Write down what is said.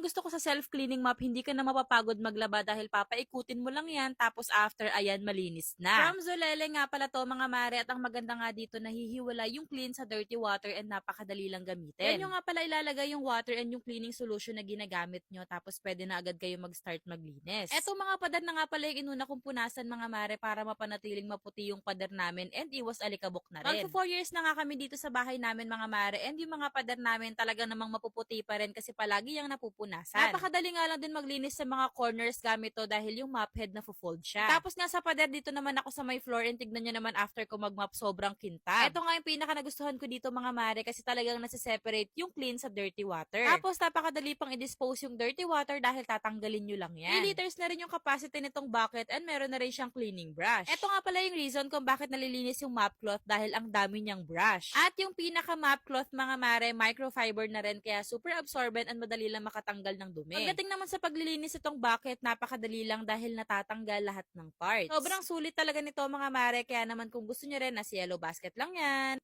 gusto ko sa self-cleaning mop, hindi ka na mapapagod maglaba dahil papaikutin mo lang yan tapos after ayan malinis na. From Zolele nga pala to mga mare at ang maganda nga dito nahihiwala yung clean sa dirty water and napakadali lang gamitin. Yan yung nga pala ilalagay yung water and yung cleaning solution na ginagamit nyo tapos pwede na agad kayo mag-start maglinis. Eto mga pader na nga pala yung inuna kong punasan mga mare para mapanatiling maputi yung pader namin and iwas alikabok na rin. Magpo 4 years na nga kami dito sa bahay namin mga mare and yung mga pader namin talaga namang mapuputi pa rin kasi palagi yung napupunasan. Napakadali nga lang din maglinis sa mga corners gamit to dahil yung mop head na-fold siya. Tapos nga sa pader dito naman ako sa may floor and tignan nyo naman after ko mag-mop sobrang kintab. Ito nga yung pinaka nagustuhan ko dito mga mare kasi talagang nasa-separate yung clean sa dirty water. Tapos napakadali pang i-dispose yung dirty water dahil tatanggalin nyo lang yan. 3 liters na rin yung capacity nitong bucket and meron na rin siyang cleaning brush. Ito nga pala yung reason kung bakit nalilinis yung mop cloth dahil ang dami niyang brush. At yung pinaka mop cloth mga mare, microfiber na rin kaya super absorbent and madali lang makatanggal ng dumi. Pagdating naman sa paglilinis itong bucket, napakadali lang dahil natatanggal lahat ng parts. Sobrang sulit talaga nito mga mare kaya naman kung gusto nyo rin na yellow basket lang yan.